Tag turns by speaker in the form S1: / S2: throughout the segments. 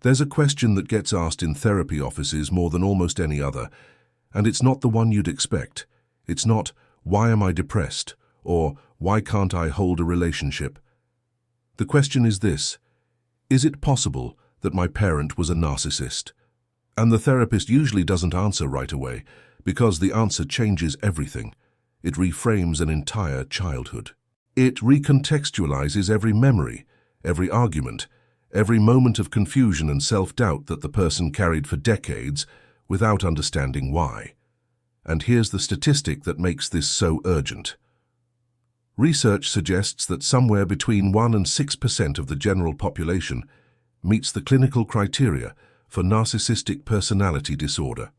S1: There's a question that gets asked in therapy offices more than almost any other, and it's not the one you'd expect. It's not, "Why am I depressed?" or "Why can't I hold a relationship?" The question is this: is it possible that my parent was a narcissist? And the therapist usually doesn't answer right away, because the answer changes everything. It reframes an entire childhood. It recontextualizes every memory, every argument, every moment of confusion and self-doubt that the person carried for decades without understanding why. And here's the statistic that makes this so urgent. Research suggests that somewhere between 1 and 6% of the general population meets the clinical criteria for narcissistic personality disorder.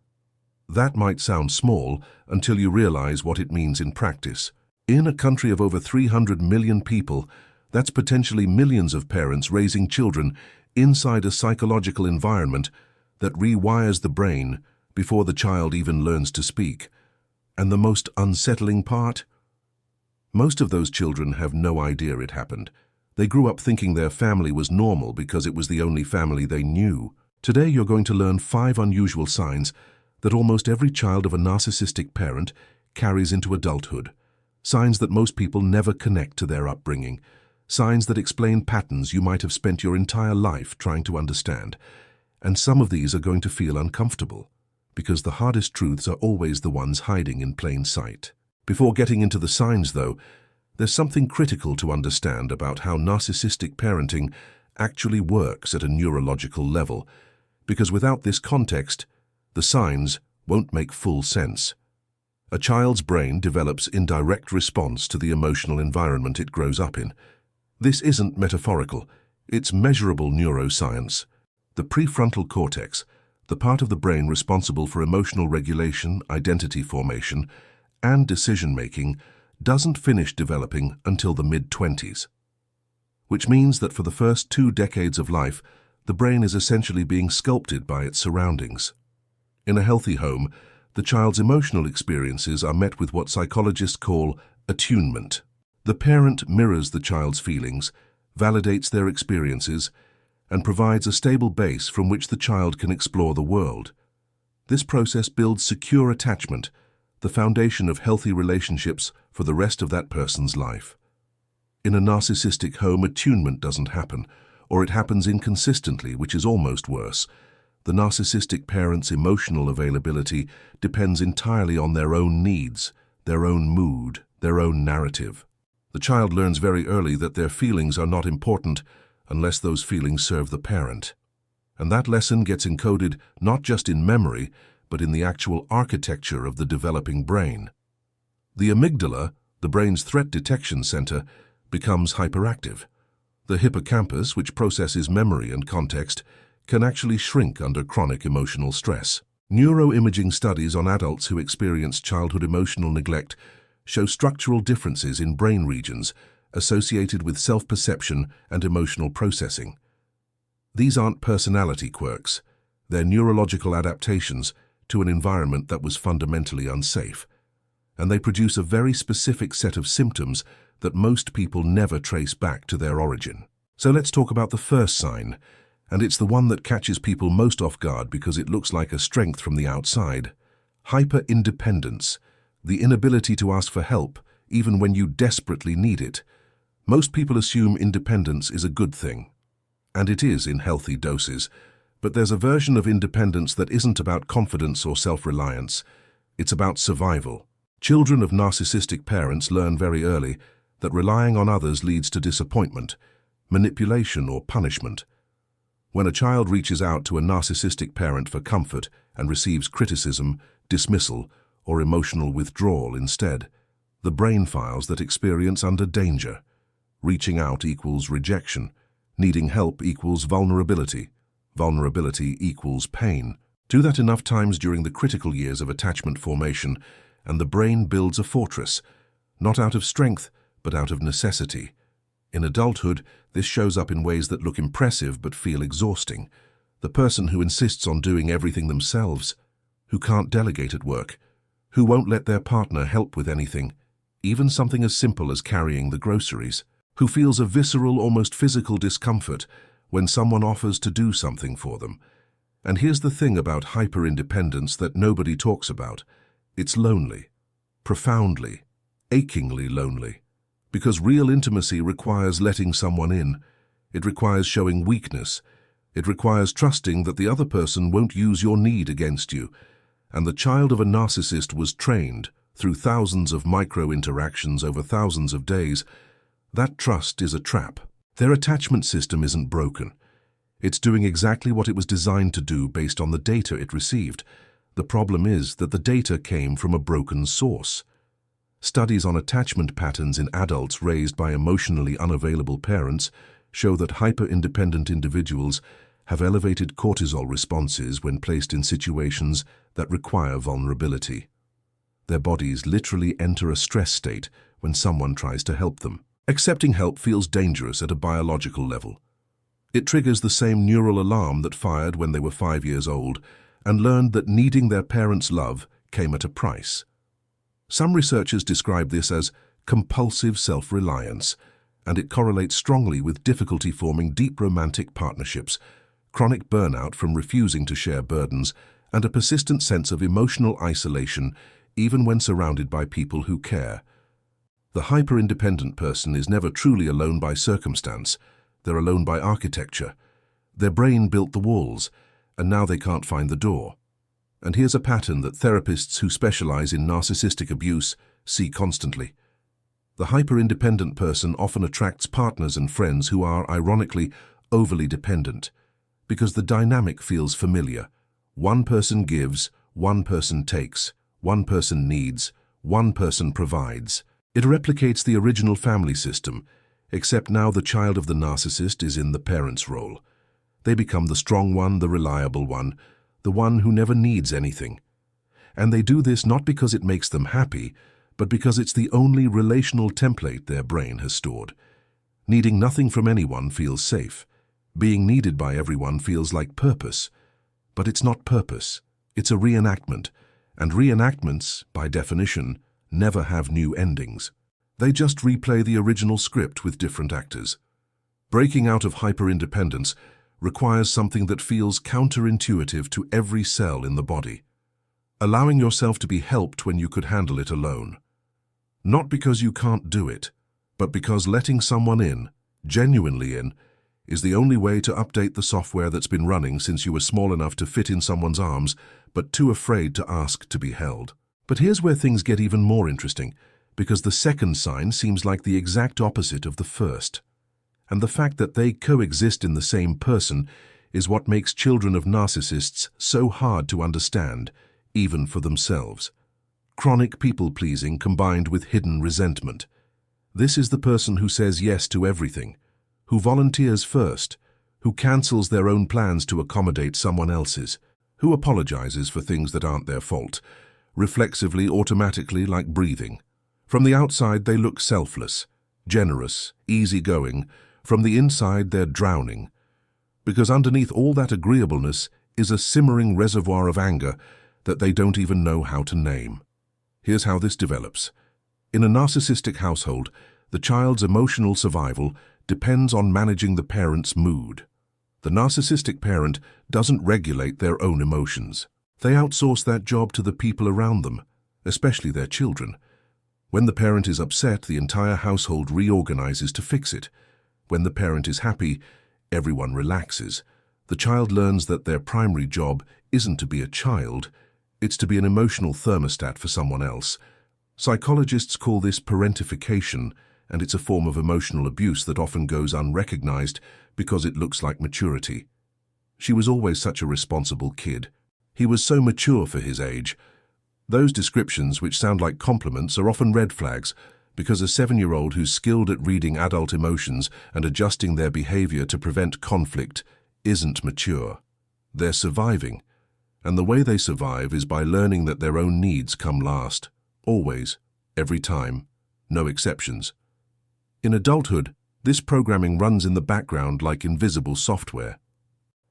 S1: That might sound small until you realize what it means in practice. In a country of over 300 million people, that's potentially millions of parents raising children inside a psychological environment that rewires the brain before the child even learns to speak. And the most unsettling part? Most of those children have no idea it happened. They grew up thinking their family was normal because it was the only family they knew. Today you're going to learn 5 unusual signs that almost every child of a narcissistic parent carries into adulthood. Signs that most people never connect to their upbringing. Signs that explain patterns you might have spent your entire life trying to understand. And some of these are going to feel uncomfortable, because the hardest truths are always the ones hiding in plain sight. Before getting into the signs, though, there's something critical to understand about how narcissistic parenting actually works at a neurological level, because without this context, the signs won't make full sense. A child's brain develops in direct response to the emotional environment it grows up in. This isn't metaphorical, it's measurable neuroscience. The prefrontal cortex, the part of the brain responsible for emotional regulation, identity formation, and decision-making, doesn't finish developing until the mid-20s. Which means that for the first 2 decades of life, the brain is essentially being sculpted by its surroundings. In a healthy home, the child's emotional experiences are met with what psychologists call attunement. The parent mirrors the child's feelings, validates their experiences, and provides a stable base from which the child can explore the world. This process builds secure attachment, the foundation of healthy relationships for the rest of that person's life. In a narcissistic home, attunement doesn't happen, or it happens inconsistently, which is almost worse. The narcissistic parent's emotional availability depends entirely on their own needs, their own mood, their own narrative. The child learns very early that their feelings are not important unless those feelings serve the parent. And that lesson gets encoded not just in memory, but in the actual architecture of the developing brain. The amygdala, the brain's threat detection center, becomes hyperactive. The hippocampus, which processes memory and context, can actually shrink under chronic emotional stress. Neuroimaging studies on adults who experience childhood emotional neglect show structural differences in brain regions associated with self-perception and emotional processing. These aren't personality quirks, they're neurological adaptations to an environment that was fundamentally unsafe. And they produce a very specific set of symptoms that most people never trace back to their origin. So let's talk about the first sign, and it's the one that catches people most off guard because it looks like a strength from the outside. Hyper-independence, the inability to ask for help even when you desperately need it. Most people assume independence is a good thing, and it is in healthy doses, but there's a version of independence that isn't about confidence or self-reliance. It's about survival. Children of narcissistic parents learn very early that relying on others leads to disappointment, manipulation, or punishment. When a child reaches out to a narcissistic parent for comfort and receives criticism, dismissal, or emotional withdrawal instead, the brain files that experience under danger. Reaching out equals rejection. Needing help equals vulnerability. Vulnerability equals pain. Do that enough times during the critical years of attachment formation, and the brain builds a fortress, not out of strength, but out of necessity. In adulthood, this shows up in ways that look impressive but feel exhausting. The person who insists on doing everything themselves, who can't delegate at work, who won't let their partner help with anything, even something as simple as carrying the groceries, who feels a visceral, almost physical discomfort when someone offers to do something for them. And here's the thing about hyper-independence that nobody talks about. It's lonely. Profoundly, achingly lonely. Because real intimacy requires letting someone in. It requires showing weakness. It requires trusting that the other person won't use your need against you. And the child of a narcissist was trained, through thousands of micro-interactions over thousands of days. That trust is a trap. Their attachment system isn't broken. It's doing exactly what it was designed to do based on the data it received. The problem is that the data came from a broken source. Studies on attachment patterns in adults raised by emotionally unavailable parents show that hyper-independent individuals have elevated cortisol responses when placed in situations that require vulnerability. Their bodies literally enter a stress state when someone tries to help them. Accepting help feels dangerous at a biological level. It triggers the same neural alarm that fired when they were 5 years old and learned that needing their parents' love came at a price. Some researchers describe this as compulsive self-reliance, and it correlates strongly with difficulty forming deep romantic partnerships, chronic burnout from refusing to share burdens, and a persistent sense of emotional isolation even when surrounded by people who care. The hyper-independent person is never truly alone by circumstance. They're alone by architecture. Their brain built the walls, and now they can't find the door. And here's a pattern that therapists who specialize in narcissistic abuse see constantly. The hyper-independent person often attracts partners and friends who are, ironically, overly dependent, because the dynamic feels familiar. One person gives, one person takes, one person needs, one person provides. It replicates the original family system, except now the child of the narcissist is in the parent's role. They become the strong one, the reliable one, the one who never needs anything. And they do this not because it makes them happy, but because it's the only relational template their brain has stored. Needing nothing from anyone feels safe. Being needed by everyone feels like purpose. But it's not purpose. It's a reenactment. And reenactments, by definition, never have new endings. They just replay the original script with different actors. Breaking out of hyper-independence requires something that feels counterintuitive to every cell in the body. Allowing yourself to be helped when you could handle it alone. Not because you can't do it, but because letting someone in, genuinely in, is the only way to update the software that's been running since you were small enough to fit in someone's arms, but too afraid to ask to be held. But here's where things get even more interesting, because the second sign seems like the exact opposite of the first. And the fact that they coexist in the same person is what makes children of narcissists so hard to understand, even for themselves. Chronic people-pleasing combined with hidden resentment. This is the person who says yes to everything, who volunteers first, who cancels their own plans to accommodate someone else's, who apologizes for things that aren't their fault, reflexively, automatically, like breathing. From the outside, they look selfless, generous, easygoing. From the inside, they're drowning. Because underneath all that agreeableness is a simmering reservoir of anger that they don't even know how to name. Here's how this develops. In a narcissistic household, the child's emotional survival depends on managing the parent's mood. The narcissistic parent doesn't regulate their own emotions. They outsource that job to the people around them, especially their children. When the parent is upset, the entire household reorganizes to fix it. When the parent is happy, everyone relaxes. The child learns that their primary job isn't to be a child, it's to be an emotional thermostat for someone else. Psychologists call this parentification, and it's a form of emotional abuse that often goes unrecognized because it looks like maturity. She was always such a responsible kid. He was so mature for his age. Those descriptions, which sound like compliments, are often red flags, because a 7-year-old who's skilled at reading adult emotions and adjusting their behavior to prevent conflict isn't mature. They're surviving, and the way they survive is by learning that their own needs come last, always, every time, no exceptions. In adulthood, this programming runs in the background like invisible software.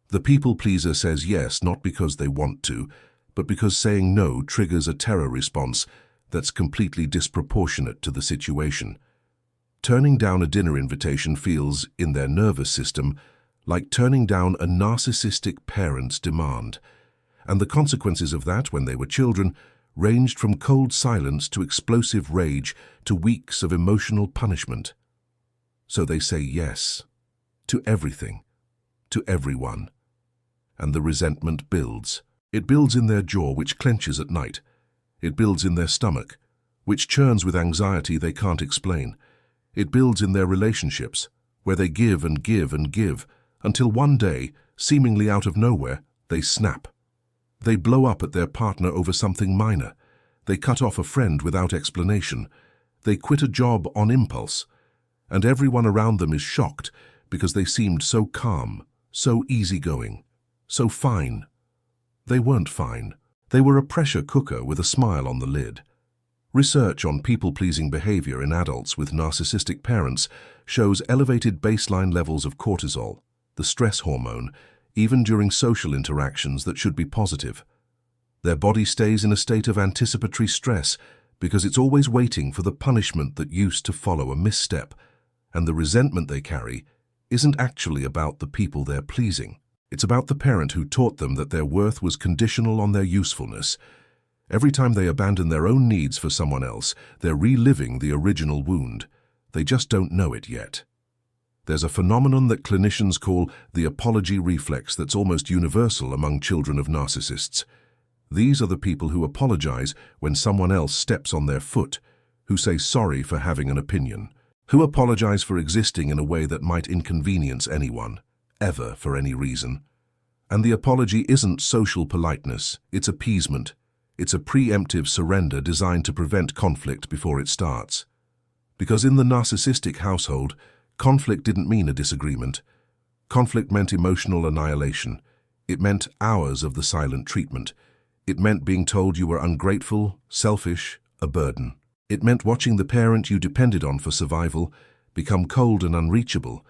S1: The people-pleaser says yes not because they want to, but because saying no triggers a terror response that's completely disproportionate to the situation. Turning down a dinner invitation feels, in their nervous system, like turning down a narcissistic parent's demand. And the consequences of that, when they were children, ranged from cold silence to explosive rage to weeks of emotional punishment. So they say yes to everything, to everyone. And the resentment builds. It builds in their jaw, which clenches at night. It builds in their stomach, which churns with anxiety they can't explain. It builds in their relationships, where they give and give and give, until one day, seemingly out of nowhere, they snap. They blow up at their partner over something minor. They cut off a friend without explanation. They quit a job on impulse. And everyone around them is shocked because they seemed so calm, so easygoing, so fine. They weren't fine. They were a pressure cooker with a smile on the lid. Research on people-pleasing behavior in adults with narcissistic parents shows elevated baseline levels of cortisol, the stress hormone, even during social interactions that should be positive. Their body stays in a state of anticipatory stress because it's always waiting for the punishment that used to follow a misstep, and the resentment they carry isn't actually about the people they're pleasing. It's about the parent who taught them that their worth was conditional on their usefulness. Every time they abandon their own needs for someone else, they're reliving the original wound. They just don't know it yet. There's a phenomenon that clinicians call the apology reflex that's almost universal among children of narcissists. These are the people who apologize when someone else steps on their foot, who say sorry for having an opinion, who apologize for existing in a way that might inconvenience anyone, ever for any reason. And the apology isn't social politeness, it's appeasement. It's a preemptive surrender designed to prevent conflict before it starts. Because in the narcissistic household, conflict didn't mean a disagreement. Conflict meant emotional annihilation. It meant hours of the silent treatment. It meant being told you were ungrateful, selfish, a burden. It meant watching the parent you depended on for survival become cold and unreachable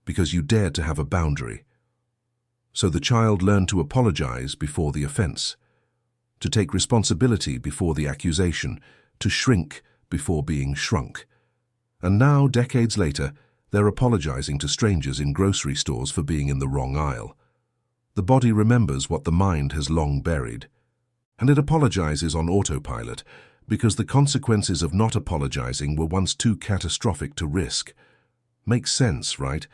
S1: because you dared to have a boundary. So the child learned to apologize before the offense, to take responsibility before the accusation, to shrink before being shrunk. And now, decades later, they're apologizing to strangers in grocery stores for being in the wrong aisle. The body remembers what the mind has long buried. And it apologizes on autopilot because the consequences of not apologizing were once too catastrophic to risk. Makes sense, right?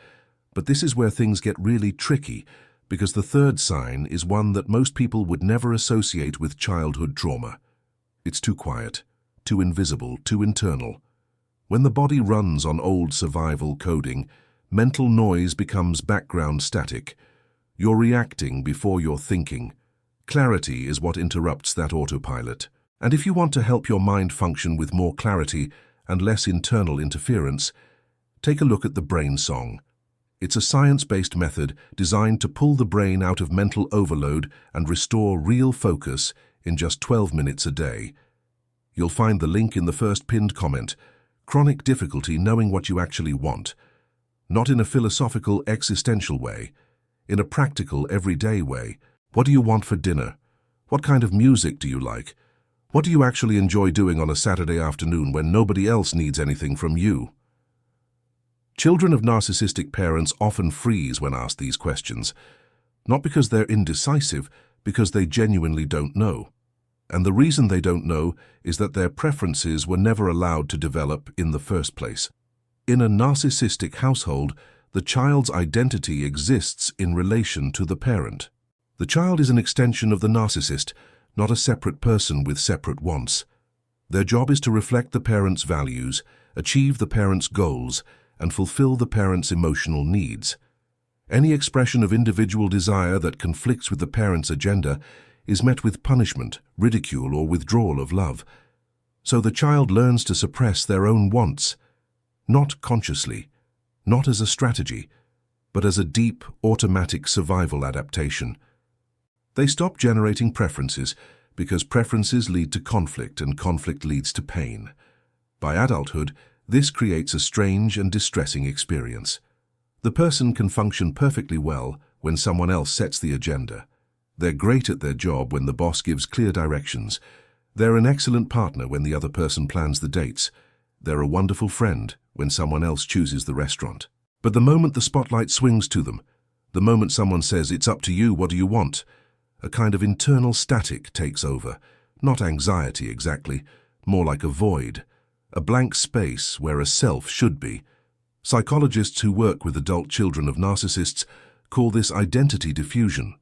S1: But this is where things get really tricky, because the third sign is one that most people would never associate with childhood trauma. It's too quiet, too invisible, too internal. When the body runs on old survival coding, mental noise becomes background static. You're reacting before you're thinking. Clarity is what interrupts that autopilot. And if you want to help your mind function with more clarity and less internal interference, take a look at the brain song. It's a science-based method designed to pull the brain out of mental overload and restore real focus in just 12 minutes a day. You'll find the link in the first pinned comment. Chronic difficulty knowing what you actually want. Not in a philosophical, existential way. In a practical, everyday way. What do you want for dinner? What kind of music do you like? What do you actually enjoy doing on a Saturday afternoon when nobody else needs anything from you? Children of narcissistic parents often freeze when asked these questions, not because they're indecisive, because they genuinely don't know. And the reason they don't know is that their preferences were never allowed to develop in the first place. In a narcissistic household, the child's identity exists in relation to the parent. The child is an extension of the narcissist, not a separate person with separate wants. Their job is to reflect the parent's values, achieve the parent's goals, and fulfill the parent's emotional needs. Any expression of individual desire that conflicts with the parent's agenda is met with punishment, ridicule, or withdrawal of love. So the child learns to suppress their own wants, not consciously, not as a strategy, but as a deep, automatic survival adaptation. They stop generating preferences because preferences lead to conflict and conflict leads to pain. By adulthood, this creates a strange and distressing experience. The person can function perfectly well when someone else sets the agenda. They're great at their job when the boss gives clear directions. They're an excellent partner when the other person plans the dates. They're a wonderful friend when someone else chooses the restaurant. But the moment the spotlight swings to them, The moment someone says, "It's up to you, what do you want?" a kind of internal static takes over. Not anxiety exactly, more like a void, a blank space where a self should be. Psychologists who work with adult children of narcissists call this identity diffusion.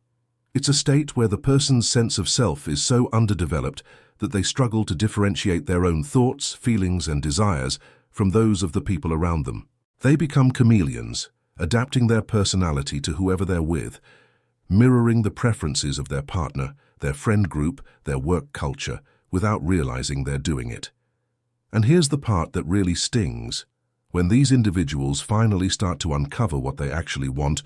S1: It's a state where the person's sense of self is so underdeveloped that they struggle to differentiate their own thoughts, feelings, and desires from those of the people around them. They become chameleons, adapting their personality to whoever they're with, mirroring the preferences of their partner, their friend group, their work culture, without realizing they're doing it. And here's the part that really stings. When these individuals finally start to uncover what they actually want,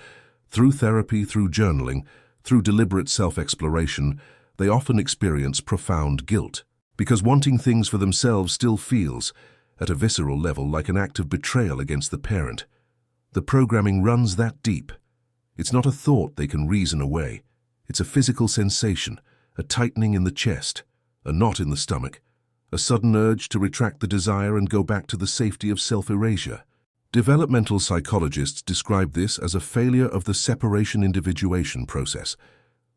S1: through therapy, through journaling, through deliberate self-exploration, they often experience profound guilt, because wanting things for themselves still feels, at a visceral level, like an act of betrayal against the parent. The programming runs that deep. It's not a thought they can reason away. It's a physical sensation, a tightening in the chest, a knot in the stomach, a sudden urge to retract the desire and go back to the safety of self-erasure. Developmental psychologists describe this as a failure of the separation individuation process,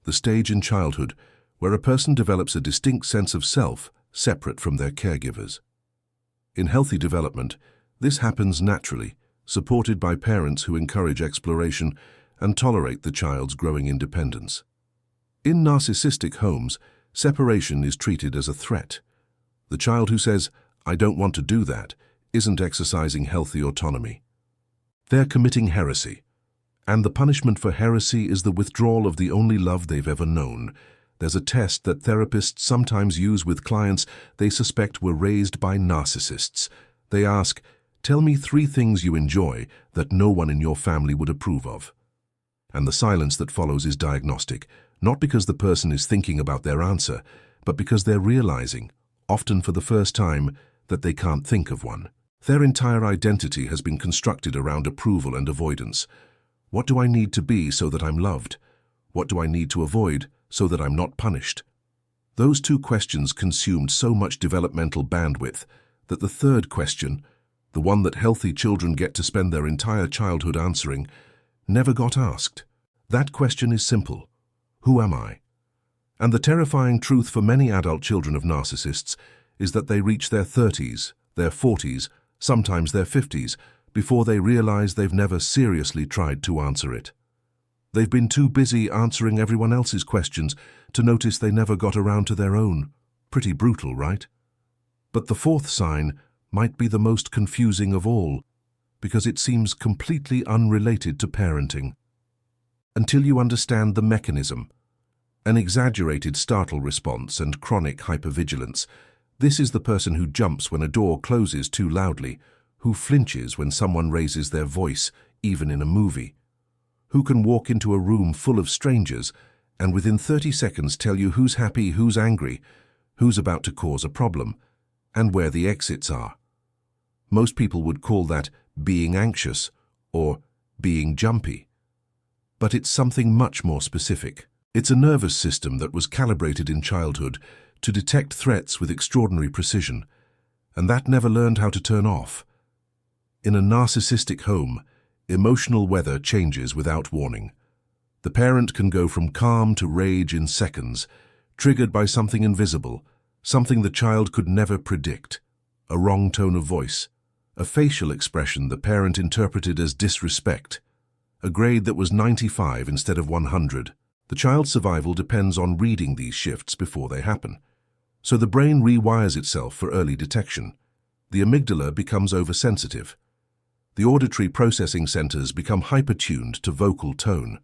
S1: the stage in childhood where a person develops a distinct sense of self separate from their caregivers. In healthy development, this happens naturally, supported by parents who encourage exploration and tolerate the child's growing independence. In narcissistic homes, separation is treated as a threat. The child who says, "I don't want to do that," isn't exercising healthy autonomy. They're committing heresy. And the punishment for heresy is the withdrawal of the only love they've ever known. There's a test that therapists sometimes use with clients they suspect were raised by narcissists. They ask, "Tell me 3 things you enjoy that no one in your family would approve of." And the silence that follows is diagnostic, not because the person is thinking about their answer, but because they're realizing, often for the first time, that they can't think of one. Their entire identity has been constructed around approval and avoidance. What do I need to be so that I'm loved? What do I need to avoid so that I'm not punished? Those 2 questions consumed so much developmental bandwidth that the third question, the one that healthy children get to spend their entire childhood answering, never got asked. That question is simple. Who am I? And the terrifying truth for many adult children of narcissists is that they reach their 30s, their 40s, sometimes their 50s, before they realize they've never seriously tried to answer it. They've been too busy answering everyone else's questions to notice they never got around to their own. Pretty brutal, right? But the 4th sign might be the most confusing of all, because it seems completely unrelated to parenting. Until you understand the mechanism, an exaggerated startle response and chronic hypervigilance. This is the person who jumps when a door closes too loudly, who flinches when someone raises their voice, even in a movie, who can walk into a room full of strangers and within 30 seconds tell you who's happy, who's angry, who's about to cause a problem, and where the exits are. Most people would call that being anxious or being jumpy. But it's something much more specific. It's a nervous system that was calibrated in childhood to detect threats with extraordinary precision, and that never learned how to turn off. In a narcissistic home, emotional weather changes without warning. The parent can go from calm to rage in seconds, triggered by something invisible, something the child could never predict, a wrong tone of voice, a facial expression the parent interpreted as disrespect, a grade that was 95 instead of 100. The child's survival depends on reading these shifts before they happen. So the brain rewires itself for early detection. The amygdala becomes oversensitive. The auditory processing centers become hypertuned to vocal tone.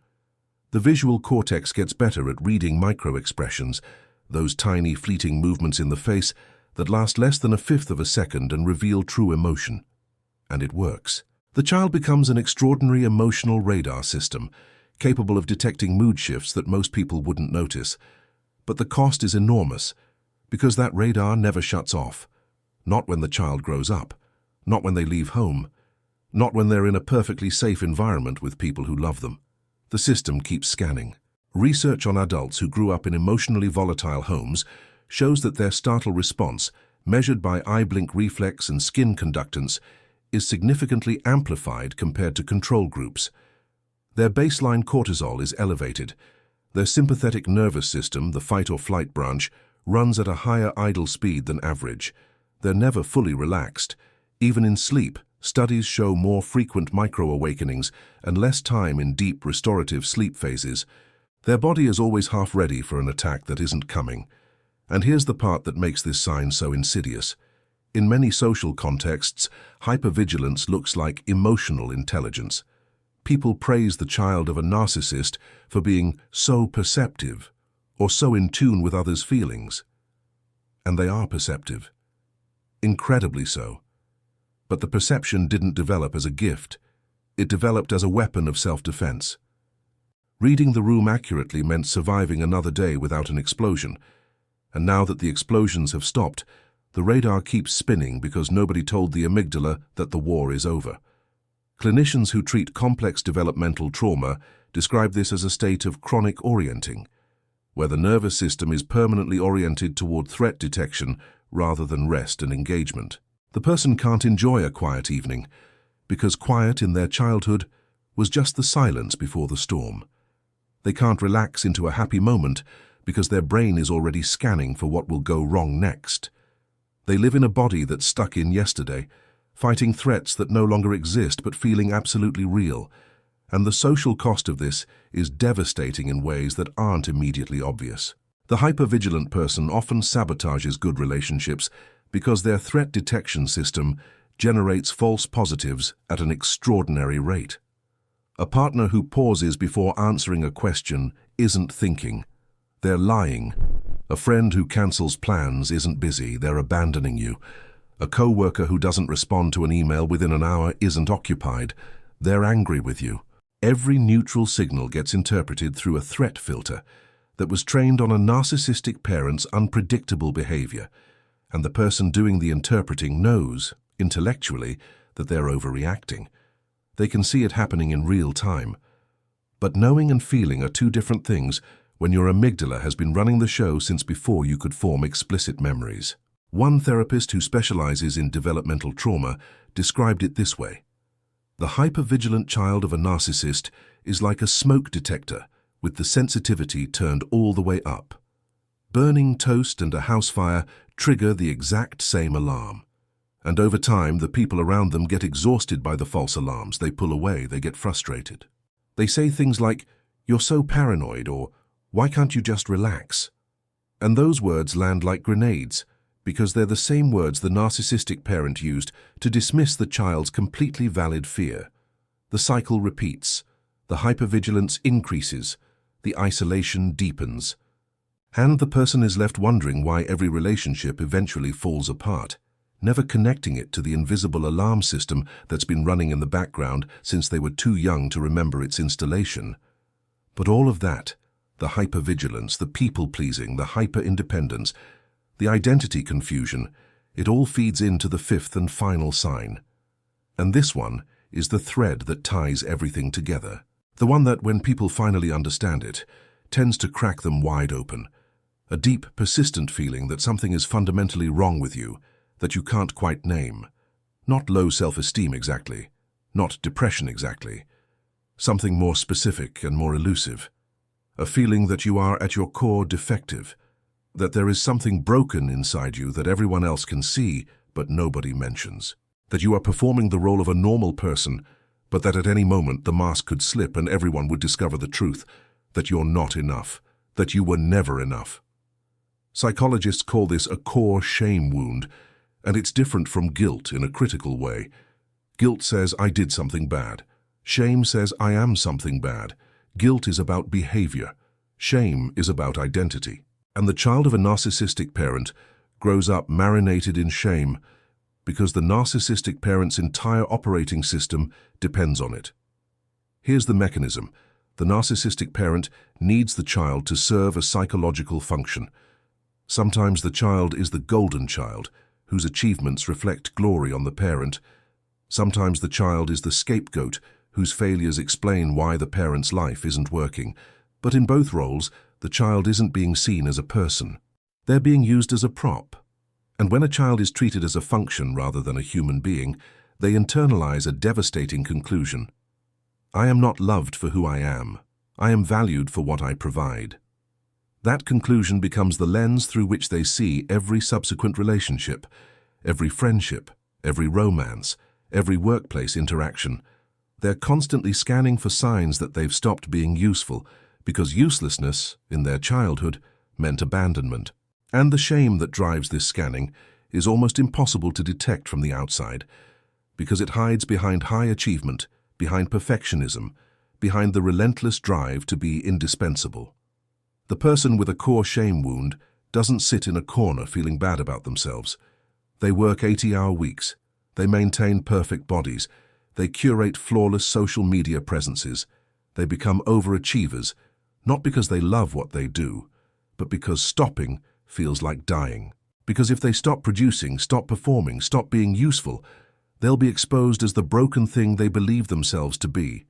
S1: The visual cortex gets better at reading micro-expressions, those tiny fleeting movements in the face that last less than 1/5 of a second and reveal true emotion. And it works. The child becomes an extraordinary emotional radar system, capable of detecting mood shifts that most people wouldn't notice. But the cost is enormous, because that radar never shuts off. Not when the child grows up, not when they leave home, not when they're in a perfectly safe environment with people who love them. The system keeps scanning. Research on adults who grew up in emotionally volatile homes shows that their startle response, measured by eye blink reflex and skin conductance, is significantly amplified compared to control groups. Their baseline cortisol is elevated. Their sympathetic nervous system, the fight or flight branch, runs at a higher idle speed than average. They're never fully relaxed. Even in sleep, studies show more frequent micro-awakenings and less time in deep restorative sleep phases. Their body is always half ready for an attack that isn't coming. And here's the part that makes this sign so insidious. In many social contexts, hypervigilance looks like emotional intelligence. People praise the child of a narcissist for being so perceptive or so in tune with others' feelings. And they are perceptive. Incredibly so. But the perception didn't develop as a gift. It developed as a weapon of self-defense. Reading the room accurately meant surviving another day without an explosion. And now that the explosions have stopped, the radar keeps spinning because nobody told the amygdala that the war is over. Clinicians who treat complex developmental trauma describe this as a state of chronic orienting, where the nervous system is permanently oriented toward threat detection rather than rest and engagement. The person can't enjoy a quiet evening, because quiet in their childhood was just the silence before the storm. They can't relax into a happy moment because their brain is already scanning for what will go wrong next. They live in a body that's stuck in yesterday, fighting threats that no longer exist but feeling absolutely real. And the social cost of this is devastating in ways that aren't immediately obvious. The hypervigilant person often sabotages good relationships because their threat detection system generates false positives at an extraordinary rate. A partner who pauses before answering a question isn't thinking. They're lying. A friend who cancels plans isn't busy, they're abandoning you. A co-worker who doesn't respond to an email within an hour isn't occupied, they're angry with you. Every neutral signal gets interpreted through a threat filter that was trained on a narcissistic parent's unpredictable behavior, and the person doing the interpreting knows, intellectually, that they're overreacting. They can see it happening in real time. But knowing and feeling are two different things when your amygdala has been running the show since before you could form explicit memories. One therapist who specializes in developmental trauma described it this way: the hypervigilant child of a narcissist is like a smoke detector with the sensitivity turned all the way up. Burning toast and a house fire trigger the exact same alarm. And over time, the people around them get exhausted by the false alarms. They pull away, they get frustrated. They say things like, "You're so paranoid," or "Why can't you just relax?" And those words land like grenades, because they're the same words the narcissistic parent used to dismiss the child's completely valid fear. The cycle repeats. The hypervigilance increases. The isolation deepens. And the person is left wondering why every relationship eventually falls apart, never connecting it to the invisible alarm system that's been running in the background since they were too young to remember its installation. But all of that, the hypervigilance, the people-pleasing, the hyper-independence, the identity confusion, it all feeds into the fifth and final sign. And this one is the thread that ties everything together. The one that, when people finally understand it, tends to crack them wide open. A deep, persistent feeling that something is fundamentally wrong with you, that you can't quite name. Not low self-esteem exactly, not depression exactly. Something more specific and more elusive. A feeling that you are at your core defective, that there is something broken inside you that everyone else can see but nobody mentions. That you are performing the role of a normal person, but that at any moment the mask could slip and everyone would discover the truth, that you're not enough, that you were never enough. Psychologists call this a core shame wound, and it's different from guilt in a critical way. Guilt says, "I did something bad." Shame says, "I am something bad." Guilt is about behavior. Shame is about identity. And the child of a narcissistic parent grows up marinated in shame because the narcissistic parent's entire operating system depends on it. Here's the mechanism. The narcissistic parent needs the child to serve a psychological function. Sometimes the child is the golden child, whose achievements reflect glory on the parent. Sometimes the child is the scapegoat, whose failures explain why the parent's life isn't working. But in both roles, the child isn't being seen as a person. They're being used as a prop. And when a child is treated as a function rather than a human being, they internalize a devastating conclusion. I am not loved for who I am. I am valued for what I provide. That conclusion becomes the lens through which they see every subsequent relationship, every friendship, every romance, every workplace interaction. They're constantly scanning for signs that they've stopped being useful, because uselessness, in their childhood, meant abandonment. And the shame that drives this scanning is almost impossible to detect from the outside, because it hides behind high achievement, behind perfectionism, behind the relentless drive to be indispensable. The person with a core shame wound doesn't sit in a corner feeling bad about themselves. They work 80-hour weeks. They maintain perfect bodies. They curate flawless social media presences. They become overachievers, not because they love what they do, but because stopping feels like dying. Because if they stop producing, stop performing, stop being useful, they'll be exposed as the broken thing they believe themselves to be.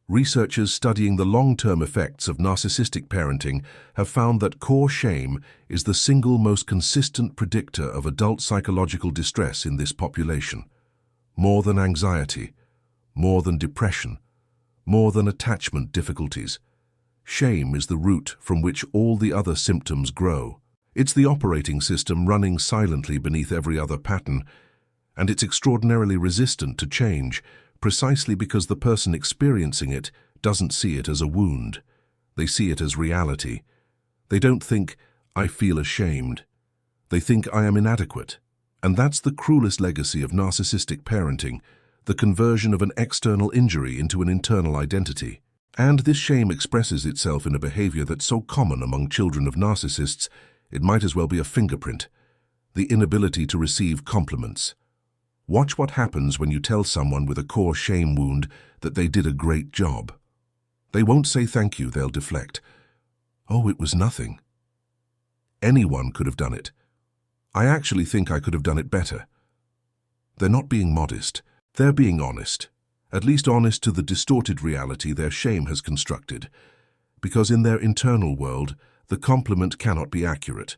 S1: Researchers studying the long-term effects of narcissistic parenting have found that core shame is the single most consistent predictor of adult psychological distress in this population. More than anxiety, more than depression, more than attachment difficulties. Shame is the root from which all the other symptoms grow. It's the operating system running silently beneath every other pattern, and it's extraordinarily resistant to change, precisely because the person experiencing it doesn't see it as a wound. They see it as reality. They don't think, I feel ashamed. They think I am inadequate. And that's the cruelest legacy of narcissistic parenting, the conversion of an external injury into an internal identity. And this shame expresses itself in a behavior that's so common among children of narcissists, it might as well be a fingerprint: the inability to receive compliments. Watch what happens when you tell someone with a core shame wound that they did a great job. They won't say thank you, they'll deflect. Oh, it was nothing. Anyone could have done it. I actually think I could have done it better. They're not being modest, they're being honest. At least honest to the distorted reality their shame has constructed. Because in their internal world, the compliment cannot be accurate.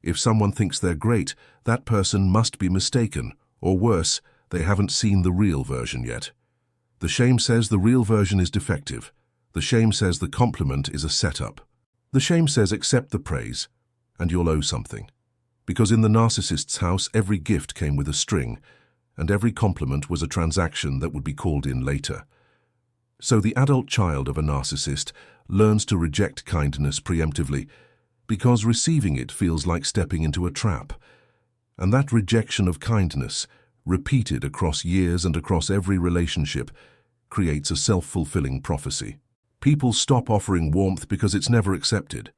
S1: If someone thinks they're great, that person must be mistaken. Or worse, they haven't seen the real version yet. The shame says the real version is defective. The shame says the compliment is a setup. The shame says accept the praise, and you'll owe something. Because in the narcissist's house, every gift came with a string, and every compliment was a transaction that would be called in later. So the adult child of a narcissist learns to reject kindness preemptively, because receiving it feels like stepping into a trap. And that rejection of kindness, repeated across years and across every relationship, creates a self-fulfilling prophecy. People stop offering warmth because it's never accepted.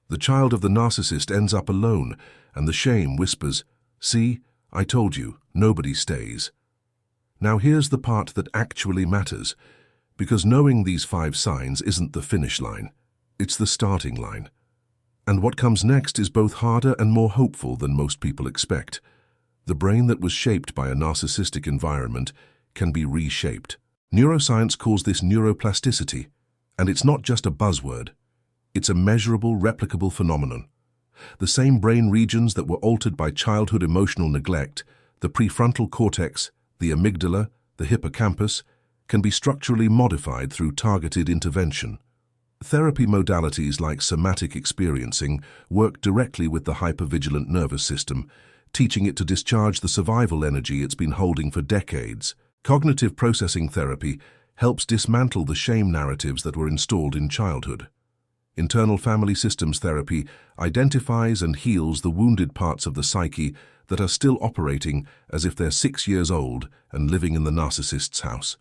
S1: The child of the narcissist ends up alone, and the shame whispers, "See, I told you, nobody stays." Now here's the part that actually matters, because knowing these 5 signs isn't the finish line, it's the starting line. And what comes next is both harder and more hopeful than most people expect. The brain that was shaped by a narcissistic environment can be reshaped. Neuroscience calls this neuroplasticity, and it's not just a buzzword. It's a measurable, replicable phenomenon. The same brain regions that were altered by childhood emotional neglect, the prefrontal cortex, the amygdala, the hippocampus, can be structurally modified through targeted intervention. Therapy modalities like somatic experiencing work directly with the hypervigilant nervous system, teaching it to discharge the survival energy it's been holding for decades. Cognitive processing therapy helps dismantle the shame narratives that were installed in childhood. Internal family systems therapy identifies and heals the wounded parts of the psyche that are still operating as if they're 6 years old and living in the narcissist's house.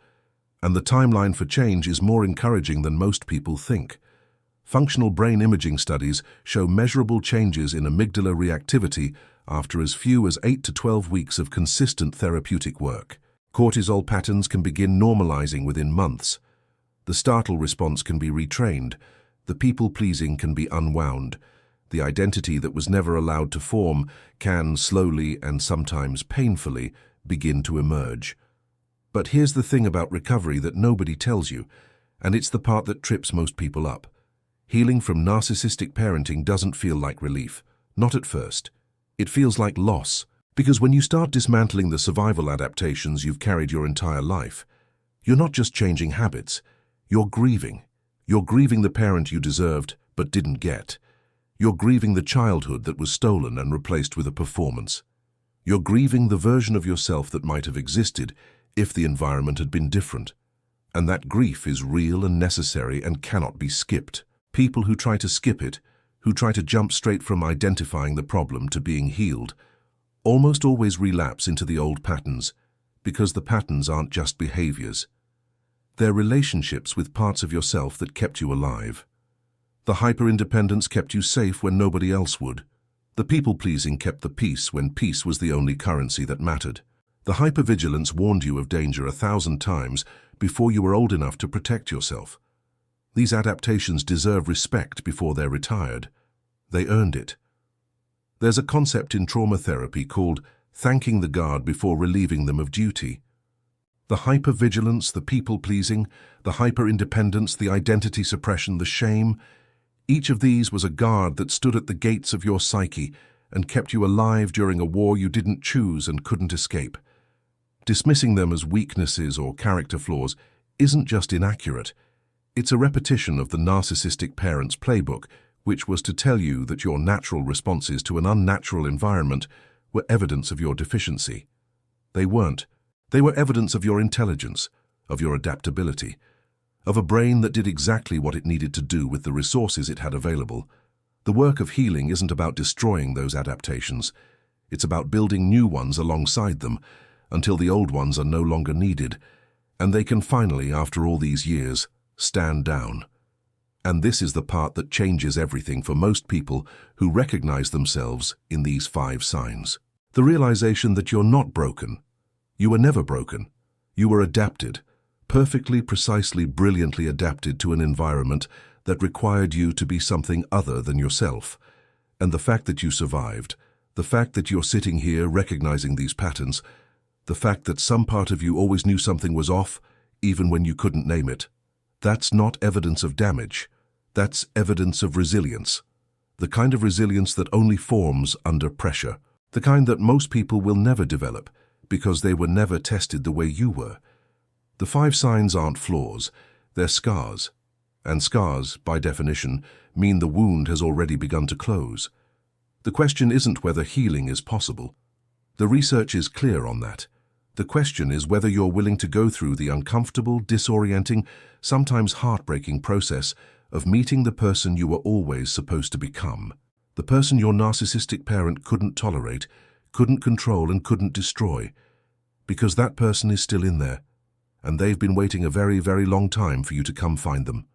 S1: And the timeline for change is more encouraging than most people think. Functional brain imaging studies show measurable changes in amygdala reactivity after as few as 8 to 12 weeks of consistent therapeutic work. Cortisol patterns can begin normalizing within months. The startle response can be retrained. The people-pleasing can be unwound. The identity that was never allowed to form can slowly and sometimes painfully begin to emerge. But here's the thing about recovery that nobody tells you, and it's the part that trips most people up. Healing from narcissistic parenting doesn't feel like relief, not at first. It feels like loss, because when you start dismantling the survival adaptations you've carried your entire life, You're not just changing habits, you're grieving. You're grieving the parent you deserved but didn't get. You're grieving the childhood that was stolen and replaced with a performance. You're grieving the version of yourself that might have existed if the environment had been different. And that grief is real and necessary and cannot be skipped. People who try to skip it, who try to jump straight from identifying the problem to being healed, almost always relapse into the old patterns, because the patterns aren't just behaviors. They're relationships with parts of yourself that kept you alive. The hyper-independence kept you safe when nobody else would. The people-pleasing kept the peace when peace was the only currency that mattered. The hypervigilance warned you of danger 1,000 times before you were old enough to protect yourself. These adaptations deserve respect before they're retired. They earned it. There's a concept in trauma therapy called thanking the guard before relieving them of duty. The hypervigilance, the people-pleasing, the hyper-independence, the identity suppression, the shame, each of these was a guard that stood at the gates of your psyche and kept you alive during a war you didn't choose and couldn't escape. Dismissing them as weaknesses or character flaws isn't just inaccurate. It's a repetition of the narcissistic parent's playbook, which was to tell you that your natural responses to an unnatural environment were evidence of your deficiency. They weren't. They were evidence of your intelligence, of your adaptability, of a brain that did exactly what it needed to do with the resources it had available. The work of healing isn't about destroying those adaptations. It's about building new ones alongside them until the old ones are no longer needed, and they can finally, after all these years, stand down. And this is the part that changes everything for most people who recognize themselves in these 5 signs. The realization that you're not broken. You were never broken. You were adapted, perfectly, precisely, brilliantly adapted to an environment that required you to be something other than yourself. And the fact that you survived, the fact that you're sitting here recognizing these patterns, the fact that some part of you always knew something was off, even when you couldn't name it, that's not evidence of damage. That's evidence of resilience. The kind of resilience that only forms under pressure. The kind that most people will never develop because they were never tested the way you were. The 5 signs aren't flaws, they're scars. And scars, by definition, mean the wound has already begun to close. The question isn't whether healing is possible. The research is clear on that. The question is whether you're willing to go through the uncomfortable, disorienting, sometimes heartbreaking process of meeting the person you were always supposed to become. The person your narcissistic parent couldn't tolerate, couldn't control, and couldn't destroy. Because that person is still in there, and they've been waiting a very, very long time for you to come find them.